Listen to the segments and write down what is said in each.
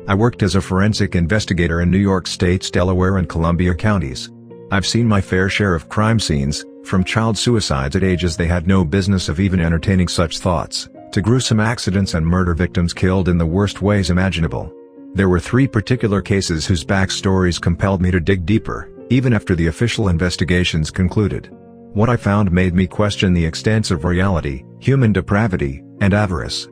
I worked as a forensic investigator in New York State's Delaware and Columbia counties. I've seen my fair share of crime scenes, from child suicides at ages they had no business of even entertaining such thoughts, to gruesome accidents and murder victims killed in the worst ways imaginable. There were 3 particular cases whose backstories compelled me to dig deeper, even after the official investigations concluded. What I found made me question the extent of reality, human depravity, and avarice.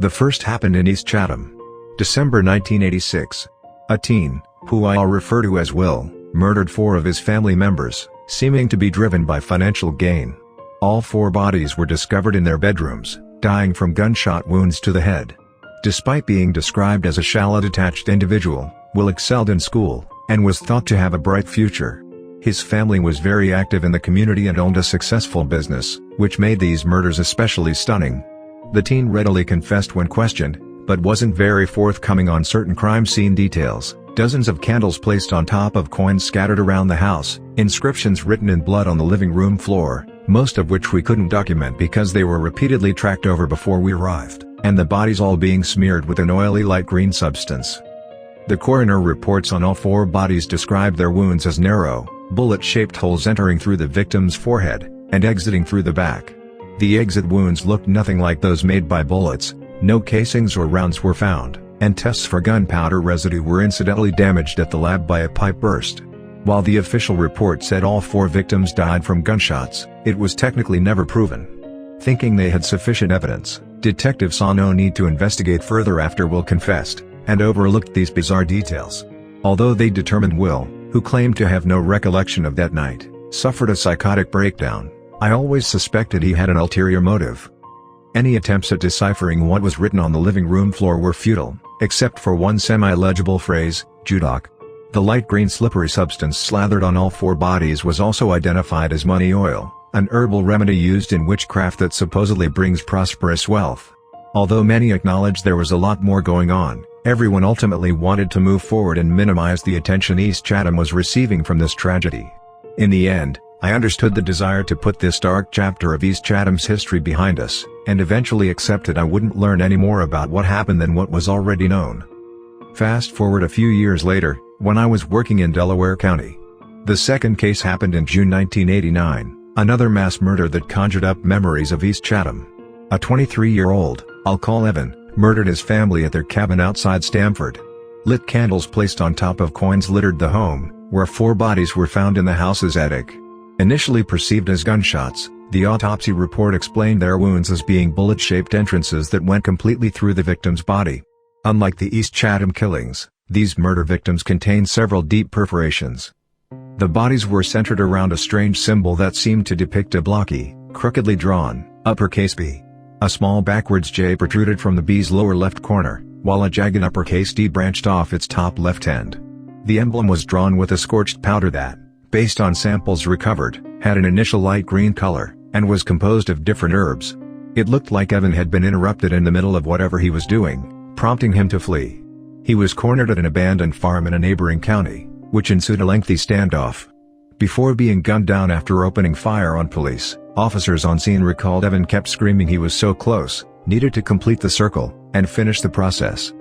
The first happened in East Chatham. December 1986. A teen, who I'll refer to as Will, murdered 4 of his family members, seeming to be driven by financial gain. All 4 bodies were discovered in their bedrooms, dying from gunshot wounds to the head. Despite being described as a shallow detached individual, Will excelled in school, and was thought to have a bright future. His family was very active in the community and owned a successful business, which made these murders especially stunning. The teen readily confessed when questioned, but wasn't very forthcoming on certain crime scene details. Dozens of candles placed on top of coins scattered around the house, inscriptions written in blood on the living room floor, most of which we couldn't document because they were repeatedly tracked over before we arrived, and the bodies all being smeared with an oily light green substance. The coroner reports on all 4 bodies described their wounds as narrow, bullet-shaped holes entering through the victim's forehead, and exiting through the back. The exit wounds looked nothing like those made by bullets. No casings or rounds were found, and tests for gunpowder residue were incidentally damaged at the lab by a pipe burst. While the official report said all 4 victims died from gunshots, it was technically never proven. Thinking they had sufficient evidence, detectives saw no need to investigate further after Will confessed, and overlooked these bizarre details. Although they determined Will, who claimed to have no recollection of that night, suffered a psychotic breakdown, I always suspected he had an ulterior motive. Any attempts at deciphering what was written on the living room floor were futile, except for one semi-legible phrase, Judoc. The light green slippery substance slathered on all 4 bodies was also identified as money oil, an herbal remedy used in witchcraft that supposedly brings prosperous wealth. Although many acknowledged there was a lot more going on, everyone ultimately wanted to move forward and minimize the attention East Chatham was receiving from this tragedy. In the end, I understood the desire to put this dark chapter of East Chatham's history behind us, and eventually accepted I wouldn't learn any more about what happened than what was already known. Fast forward a few years later, when I was working in Delaware County. The second case happened in June 1989, another mass murder that conjured up memories of East Chatham. A 23-year-old, I'll call Evan, murdered his family at their cabin outside Stamford. Lit candles placed on top of coins littered the home, where 4 bodies were found in the house's attic. Initially perceived as gunshots, the autopsy report explained their wounds as being bullet-shaped entrances that went completely through the victim's body. Unlike the East Chatham killings, these murder victims contained several deep perforations. The bodies were centered around a strange symbol that seemed to depict a blocky, crookedly drawn, uppercase B. A small backwards J protruded from the B's lower left corner, while a jagged uppercase D branched off its top left end. The emblem was drawn with a scorched powder that, based on samples recovered, had an initial light green color, and was composed of different herbs. It looked like Evan had been interrupted in the middle of whatever he was doing, prompting him to flee. He was cornered at an abandoned farm in a neighboring county, which ensued a lengthy standoff. Before being gunned down after opening fire on police, officers on scene recalled Evan kept screaming he was so close, needed to complete the circle, and finish the process.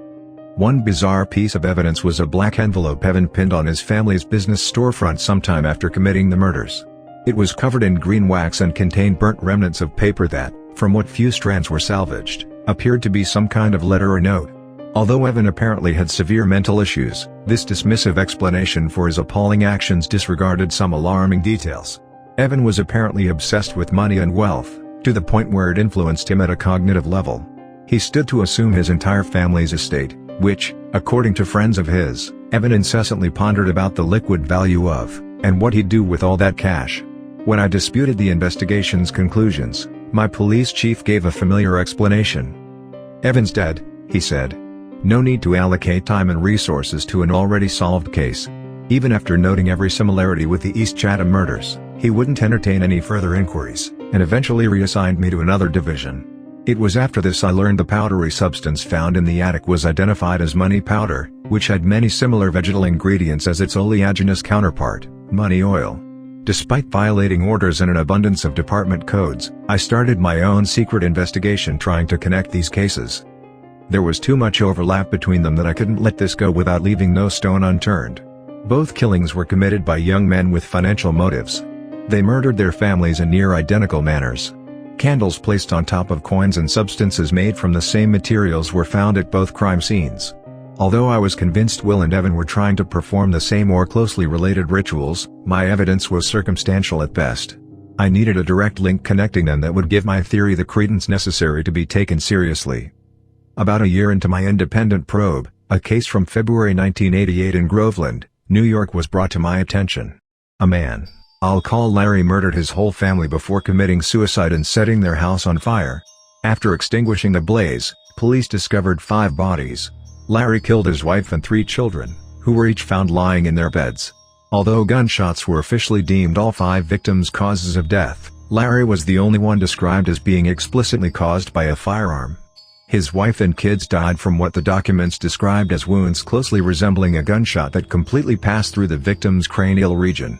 One bizarre piece of evidence was a black envelope Evan pinned on his family's business storefront sometime after committing the murders. It was covered in green wax and contained burnt remnants of paper that, from what few strands were salvaged, appeared to be some kind of letter or note. Although Evan apparently had severe mental issues, this dismissive explanation for his appalling actions disregarded some alarming details. Evan was apparently obsessed with money and wealth, to the point where it influenced him at a cognitive level. He stood to assume his entire family's estate, which, according to friends of his, Evan incessantly pondered about the liquid value of, and what he'd do with all that cash. When I disputed the investigation's conclusions, my police chief gave a familiar explanation. "Evan's dead," he said. "No need to allocate time and resources to an already solved case." Even after noting every similarity with the East Chatham murders, he wouldn't entertain any further inquiries, and eventually reassigned me to another division. It was after this I learned the powdery substance found in the attic was identified as money powder, which had many similar vegetal ingredients as its oleaginous counterpart, money oil. Despite violating orders and an abundance of department codes, I started my own secret investigation trying to connect these cases. There was too much overlap between them that I couldn't let this go without leaving no stone unturned. Both killings were committed by young men with financial motives. They murdered their families in near identical manners. Candles placed on top of coins and substances made from the same materials were found at both crime scenes. Although I was convinced Will and Evan were trying to perform the same or closely related rituals, my evidence was circumstantial at best. I needed a direct link connecting them that would give my theory the credence necessary to be taken seriously. About a year into my independent probe, a case from February 1988 in Groveland, New York was brought to my attention. A man, I'll call Larry, murdered his whole family before committing suicide and setting their house on fire. After extinguishing the blaze, police discovered 5 bodies. Larry killed his wife and 3 children, who were each found lying in their beds. Although gunshots were officially deemed all 5 victims' causes of death, Larry was the only one described as being explicitly caused by a firearm. His wife and kids died from what the documents described as wounds closely resembling a gunshot that completely passed through the victim's cranial region.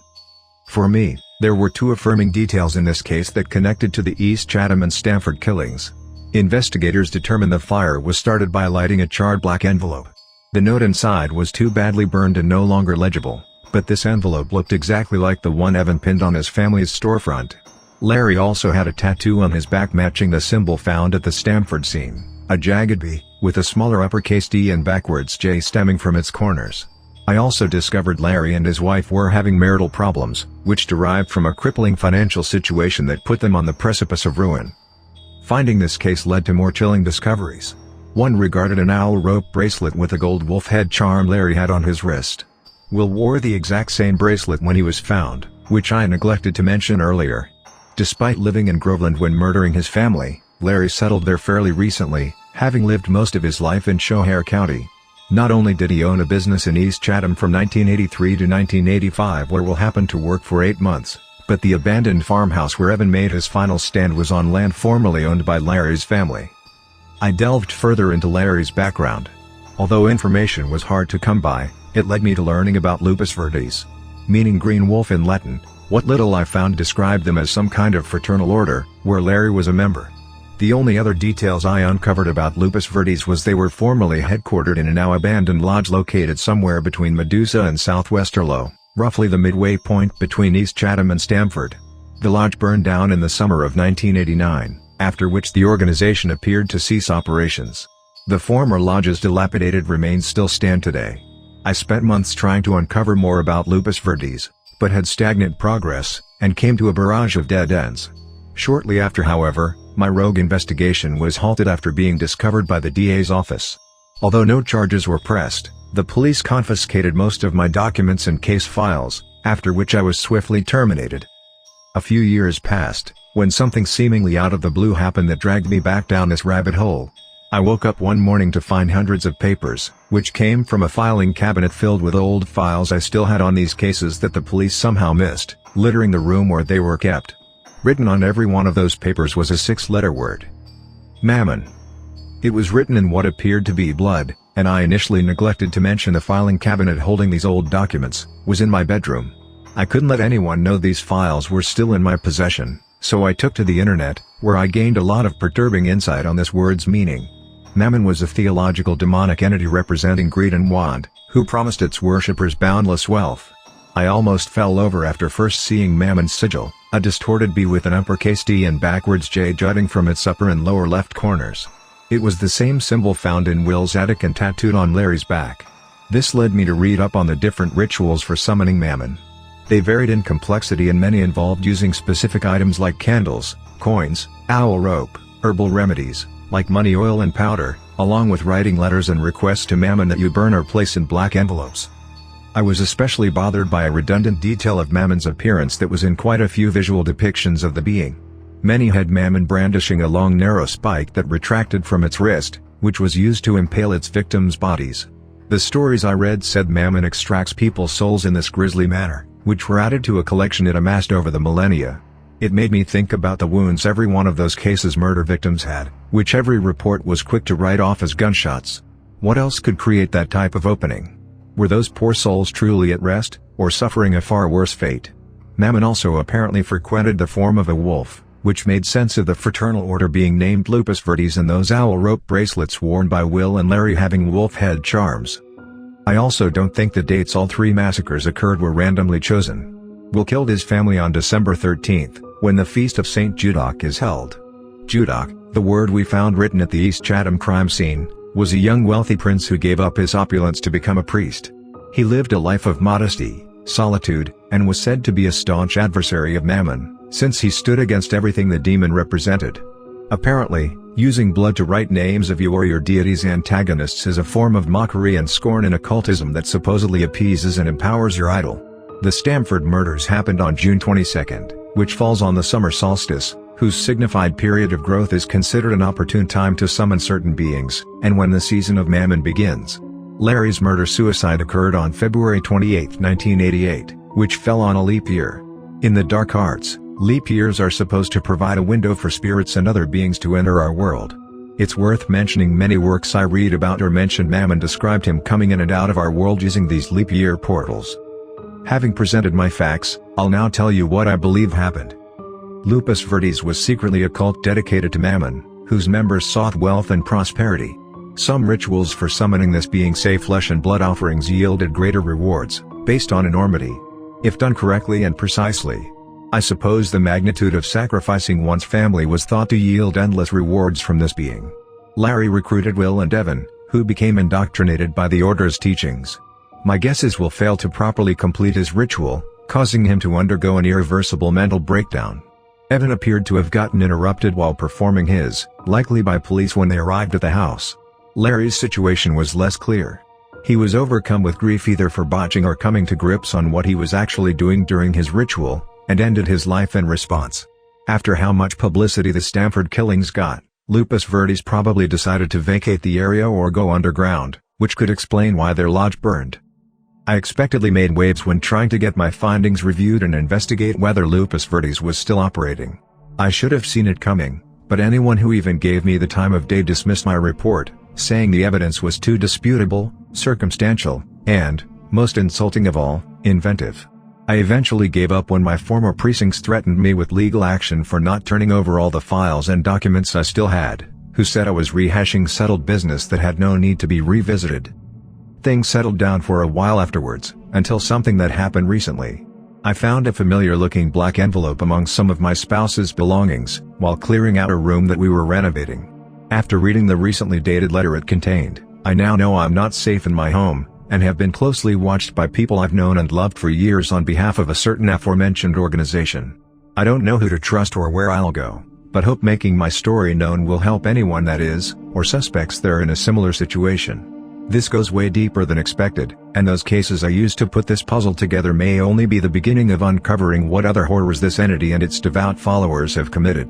For me, there were 2 affirming details in this case that connected to the East Chatham and Stamford killings. Investigators determined the fire was started by lighting a charred black envelope. The note inside was too badly burned and no longer legible, but this envelope looked exactly like the one Evan pinned on his family's storefront. Larry also had a tattoo on his back matching the symbol found at the Stamford scene. A jagged B, with a smaller uppercase D and backwards J stemming from its corners. I also discovered Larry and his wife were having marital problems, which derived from a crippling financial situation that put them on the precipice of ruin. Finding this case led to more chilling discoveries. One regarded an owl rope bracelet with a gold wolf head charm Larry had on his wrist. Will wore the exact same bracelet when he was found, which I neglected to mention earlier. Despite living in Groveland when murdering his family, Larry settled there fairly recently, having lived most of his life in Schoharie County. Not only did he own a business in East Chatham from 1983 to 1985 where Will happened to work for 8 months, but the abandoned farmhouse where Evan made his final stand was on land formerly owned by Larry's family. I delved further into Larry's background. Although information was hard to come by, it led me to learning about Lupus Verdes, meaning green wolf in Latin. What little I found described them as some kind of fraternal order, where Larry was a member. The only other details I uncovered about Lupus Verdes was they were formerly headquartered in a now abandoned lodge located somewhere between Medusa and South Westerlo, roughly the midway point between East Chatham and Stamford. The lodge burned down in the summer of 1989, after which the organization appeared to cease operations. The former lodge's dilapidated remains still stand today. I spent months trying to uncover more about Lupus Verdes, but had stagnant progress, and came to a barrage of dead ends. Shortly after, however, my rogue investigation was halted after being discovered by the DA's office. Although no charges were pressed, the police confiscated most of my documents and case files, after which I was swiftly terminated. A few years passed, when something seemingly out of the blue happened that dragged me back down this rabbit hole. I woke up one morning to find hundreds of papers, which came from a filing cabinet filled with old files I still had on these cases that the police somehow missed, littering the room where they were kept. Written on every one of those papers was a 6-letter word. Mammon. It was written in what appeared to be blood, and I initially neglected to mention the filing cabinet holding these old documents was in my bedroom. I couldn't let anyone know these files were still in my possession, so I took to the internet, where I gained a lot of perturbing insight on this word's meaning. Mammon was a theological demonic entity representing greed and want, who promised its worshippers boundless wealth. I almost fell over after first seeing Mammon's sigil, a distorted B with an uppercase D and backwards J jutting from its upper and lower left corners. It was the same symbol found in Will's attic and tattooed on Larry's back. This led me to read up on the different rituals for summoning Mammon. They varied in complexity and many involved using specific items like candles, coins, owl rope, herbal remedies, like money oil and powder, along with writing letters and requests to Mammon that you burn or place in black envelopes. I was especially bothered by a redundant detail of Mammon's appearance that was in quite a few visual depictions of the being. Many had Mammon brandishing a long narrow spike that retracted from its wrist, which was used to impale its victims' bodies. The stories I read said Mammon extracts people's souls in this grisly manner, which were added to a collection it amassed over the millennia. It made me think about the wounds every one of those cases murder victims had, which every report was quick to write off as gunshots. What else could create that type of opening? Were those poor souls truly at rest, or suffering a far worse fate? Mammon also apparently frequented the form of a wolf, which made sense of the fraternal order being named Lupus Verdes and those owl rope bracelets worn by Will and Larry having wolf head charms. I also don't think the dates all three massacres occurred were randomly chosen. Will killed his family on December 13th, when the Feast of St. Judoc is held. Judoc, the word we found written at the East Chatham crime scene, was a young wealthy prince who gave up his opulence to become a priest. He lived a life of modesty, solitude, and was said to be a staunch adversary of Mammon, since he stood against everything the demon represented. Apparently, using blood to write names of you or your deity's antagonists is a form of mockery and scorn in occultism that supposedly appeases and empowers your idol. The Stamford murders happened on June 22, which falls on the summer solstice, whose signified period of growth is considered an opportune time to summon certain beings, and when the season of Mammon begins. Larry's murder-suicide occurred on February 28, 1988, which fell on a leap year. In the dark arts, leap years are supposed to provide a window for spirits and other beings to enter our world. It's worth mentioning many works I read about or mention Mammon described him coming in and out of our world using these leap year portals. Having presented my facts, I'll now tell you what I believe happened. Lupus Verdes was secretly a cult dedicated to Mammon, whose members sought wealth and prosperity. Some rituals for summoning this being, say flesh and blood offerings, yielded greater rewards, based on enormity. If done correctly and precisely. I suppose the magnitude of sacrificing one's family was thought to yield endless rewards from this being. Larry recruited Will and Evan, who became indoctrinated by the Order's teachings. My guess is Will failed to properly complete his ritual, causing him to undergo an irreversible mental breakdown. Evan appeared to have gotten interrupted while performing his, likely by police when they arrived at the house. Larry's situation was less clear. He was overcome with grief either for botching or coming to grips on what he was actually doing during his ritual, and ended his life in response. After how much publicity the Stamford killings got, Lupus Verdes probably decided to vacate the area or go underground, which could explain why their lodge burned. I expectedly made waves when trying to get my findings reviewed and investigate whether Lupus Verdes was still operating. I should have seen it coming, but anyone who even gave me the time of day dismissed my report, saying the evidence was too disputable, circumstantial, and, most insulting of all, inventive. I eventually gave up when my former precincts threatened me with legal action for not turning over all the files and documents I still had, who said I was rehashing settled business that had no need to be revisited. Things settled down for a while afterwards, until something that happened recently. I found a familiar-looking black envelope among some of my spouse's belongings, while clearing out a room that we were renovating. After reading the recently dated letter it contained, I now know I'm not safe in my home, and have been closely watched by people I've known and loved for years on behalf of a certain aforementioned organization. I don't know who to trust or where I'll go, but hope making my story known will help anyone that is, or suspects they're in a similar situation. This goes way deeper than expected, and those cases I used to put this puzzle together may only be the beginning of uncovering what other horrors this entity and its devout followers have committed.